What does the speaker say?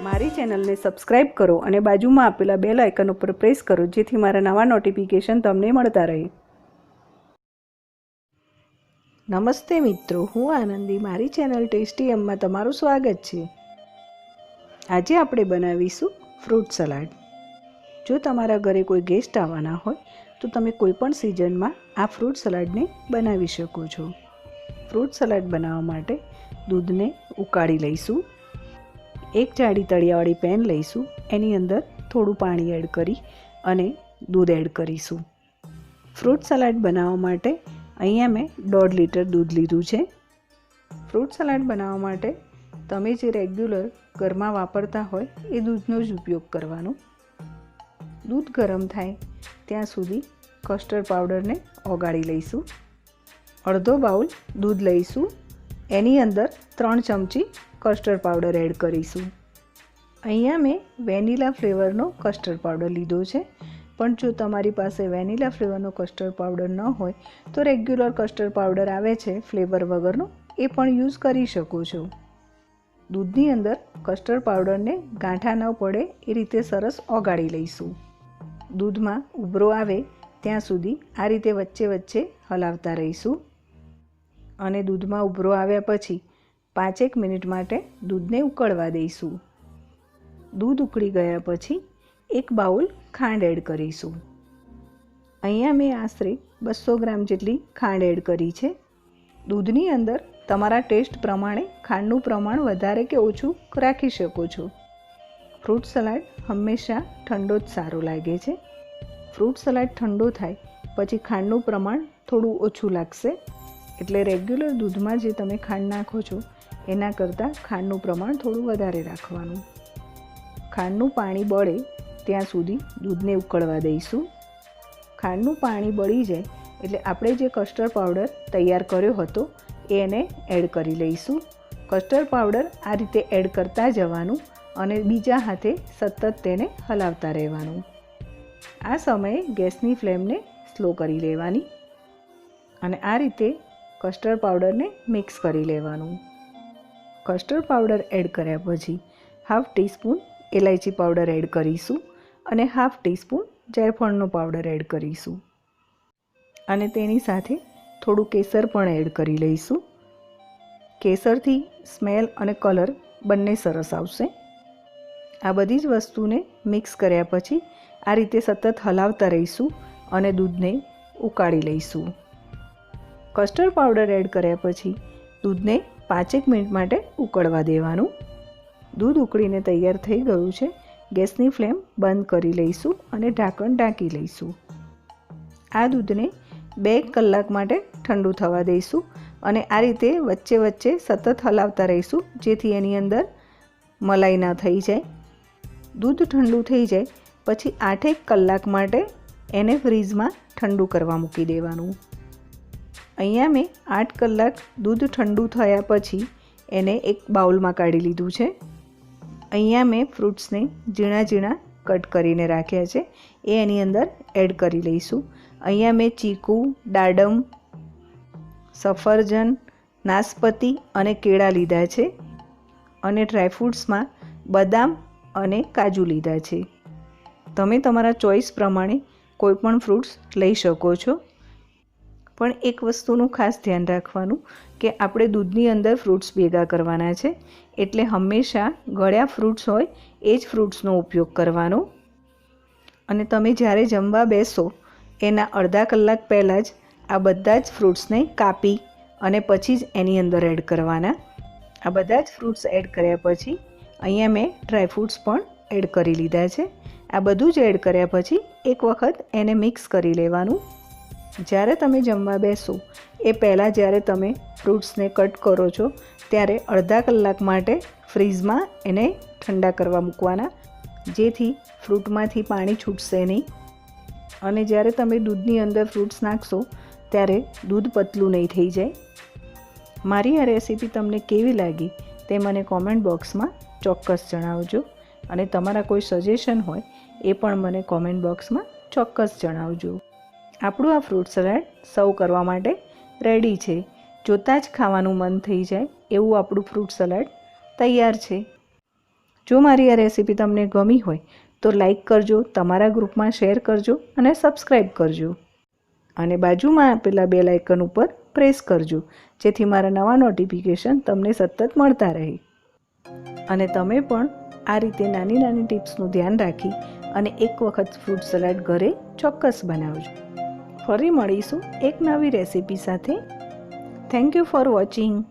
મારી ચેનલને સબસ્ક્રાઇબ કરો અને બાજુમાં આપેલા બેલ આઇકન ઉપર પ્રેસ કરો જેથી મારા નવા નોટિફિકેશન તમને મળતા રહે. નમસ્તે મિત્રો, હું આનંદી. મારી ચેનલ ટેસ્ટી એમમાં તમારું સ્વાગત છે. આજે આપણે બનાવીશું ફ્રૂટ સલાડ. જો તમારા ઘરે કોઈ ગેસ્ટ આવવાના હોય તો તમે કોઈ પણ સિઝનમાં આ ફ્રૂટ સલાડને બનાવી શકો છો. ફ્રૂટ સલાડ બનાવવા માટે દૂધને ઉકાળી લઈશું. એક જાડી તળિયાવાળી પેન લઈશું. એની અંદર થોડું પાણી એડ કરી અને દૂધ એડ કરીશું. ફ્રૂટ સલાડ બનાવવા માટે અહીંયા મેં 1.5 લીટર દૂધ લીધું છે. ફ્રૂટ સલાડ બનાવવા માટે તમે જે રેગ્યુલર ઘરમાં વાપરતા હોય એ દૂધનો જ ઉપયોગ કરવાનો. દૂધ ગરમ થાય ત્યાં સુધી કસ્ટર્ડ પાવડરને ઓગાળી લઈશું. અડધો બાઉલ દૂધ લઈશું. એની અંદર 3 ચમચી કસ્ટર્ડ પાવડર એડ કરીશું. અહીંયા મેં વેનીલા ફ્લેવરનો કસ્ટર્ડ પાવડર લીધો છે, પણ જો તમારી પાસે વેનીલા ફ્લેવરનો કસ્ટર્ડ પાવડર ન હોય તો રેગ્યુલર કસ્ટર્ડ પાવડર આવે છે ફ્લેવર વગરનો, એ પણ યુઝ કરી શકો છો. દૂધની અંદર કસ્ટર્ડ પાવડરને ગાંઠા ન પડે એ રીતે સરસ ઓગાળી લઈશું. દૂધમાં ઉભરો આવે ત્યાં સુધી આ રીતે વચ્ચે વચ્ચે હલાવતા રહીશું. અને દૂધમાં ઉભરો આવ્યા પછી 5-1 મિનિટ માટે દૂધને ઉકળવા દઈશું. દૂધ ઉકળી ગયા પછી 1 બાઉલ ખાંડ એડ કરીશું. અહીંયા મેં આશરે 200 ગ્રામ જેટલી ખાંડ એડ કરી છે. દૂધની અંદર તમારા ટેસ્ટ પ્રમાણે ખાંડનું પ્રમાણ વધારે કે ઓછું રાખી શકો છો. ફ્રૂટ સલાડ હંમેશા ઠંડો જ સારો લાગે છે. ફ્રૂટ સલાડ ઠંડો થાય પછી ખાંડનું પ્રમાણ થોડું ઓછું લાગશે, એટલે રેગ્યુલર દૂધમાં જે તમે ખાંડ નાખો છો એના કરતાં ખાંડનું પ્રમાણ થોડું વધારે રાખવાનું. ખાંડનું પાણી બળે ત્યાં સુધી દૂધને ઉકળવા દઈશું. ખાંડનું પાણી બળી જાય એટલે આપણે જે કસ્ટર્ડ પાવડર તૈયાર કર્યો હતો એને એડ કરી લઈશું. કસ્ટર્ડ પાવડર આ રીતે એડ કરતા જવાનું અને બીજા હાથે સતત તેને હલાવતા રહેવાનું. આ સમયે ગેસની ફ્લેમને સ્લો કરી લેવાની અને આ રીતે કસ્ટર્ડ પાવડરને મિક્સ કરી લેવાનું. કસ્ટર્ડ પાવડર એડ કર્યા પછી 1/2 ટીસ્પૂન ઇલાયચી પાવડર એડ કરીશું અને 1/2 ટીસ્પૂન જાયફળનો પાવડર એડ કરીશું. અને તેની સાથે થોડું કેસર પણ એડ કરી લઈશું. કેસરથી સ્મેલ અને કલર બંને સરસ આવશે. આ બધી જ વસ્તુને મિક્સ કર્યા પછી આ રીતે સતત હલાવતા રહીશું અને દૂધને ઉકાળી લઈશું. કસ્ટર્ડ પાવડર એડ કર્યા પછી દૂધને 5-1 મિનિટ માટે ઉકળવા દેવાનું. દૂધ ઉકળીને તૈયાર થઈ ગયું છે. ગેસની ફ્લેમ બંધ કરી લઈશું અને ઢાંકણ ઢાંકી લઈશું. આ દૂધને 2 કલાક માટે ઠંડુ થવા દઈશું અને આ રીતે વચ્ચે વચ્ચે સતત હલાવતા રહીશું જેથી એની અંદર મલાઈ ના થઈ જાય. દૂધ ઠંડુ થઈ જાય પછી 8-1 કલાક માટે એને ફ્રીઝમાં ઠંડુ કરવા મૂકી દેવાનું. અહીંયા મેં 8 કલાક દૂધ ઠંડુ થયા પછી એને એક બાઉલમાં કાઢી લીધું છે. અહીંયા મેં ફ્રૂટ્સને ઝીણા ઝીણા કટ કરીને રાખ્યા છે, એ એની અંદર એડ કરી લઈશું. અહીંયા મેં ચીકુ, દાડમ, સફરજન, નાશપતી અને કેળા લીધા છે અને ડ્રાયફ્રૂટ્સમાં બદામ અને કાજુ લીધા છે. તમે તમારા ચોઈસ પ્રમાણે કોઈ પણ ફ્રૂટ્સ લઈ શકો છો, પણ એક વસ્તુનું ખાસ ધ્યાન રાખવાનું કે આપણે દૂધની અંદર ફ્રૂટ્સ ભેગા કરવાના છે, એટલે હંમેશા ગળ્યા ફ્રૂટ્સ હોય એ જ ફ્રૂટ્સનો ઉપયોગ કરવાનો. અને તમે જ્યારે જમવા બેસો એના અડધા કલાક પહેલાં જ આ બધા જ ફ્રૂટ્સને કાપી અને પછી જ એની અંદર એડ કરવાના. આ બધા જ ફ્રૂટ્સ એડ કર્યા પછી અહીંયા મેં ડ્રાયફ્રૂટ્સ પણ એડ કરી લીધા છે. આ બધું જ એડ કર્યા પછી એક વખત એને મિક્સ કરી લેવાનું. જ્યારે તમે જમવા બેસો એ પહેલાં જ્યારે તમે ફ્રૂટ્સને કટ કરો છો ત્યારે અડધા કલાક માટે ફ્રીઝમાં એને ઠંડા કરવા મૂકવાના, જેથી ફ્રૂટમાંથી પાણી છૂટશે નહીં. અને જ્યારે તમે દૂધની અંદર ફ્રૂટ્સ નાખશો ત્યારે દૂધ પતલું નહીં થઈ જાય. મારી આ રેસીપી તમને કેવી લાગી તે મને કોમેન્ટ બોક્સમાં ચોક્કસ જણાવજો અને તમારા કોઈ સજેશન હોય એ પણ મને કોમેન્ટ બોક્સમાં ચોક્કસ જણાવજો. આપણું આ ફ્રૂટ સલાડ સર્વ કરવા માટે રેડી છે. જોતાં જ ખાવાનું મન થઈ જાય એવું આપણું ફ્રૂટ સલાડ તૈયાર છે. જો મારી આ રેસીપી તમને ગમી હોય તો લાઈક કરજો, તમારા ગ્રુપમાં શેર કરજો અને સબસ્ક્રાઈબ કરજો. અને બાજુમાં આપેલા બેલ આઇકન ઉપર પ્રેસ કરજો જેથી મારા નવા નોટિફિકેશન તમને સતત મળતા રહે. અને તમે પણ આ રીતે નાની નાની ટિપ્સનું ધ્યાન રાખી અને એક વખત ફ્રૂટ સલાડ ઘરે ચોક્કસ બનાવજો. ફરી મળીશું એક નવી રેસીપી સાથે. Thank you for watching.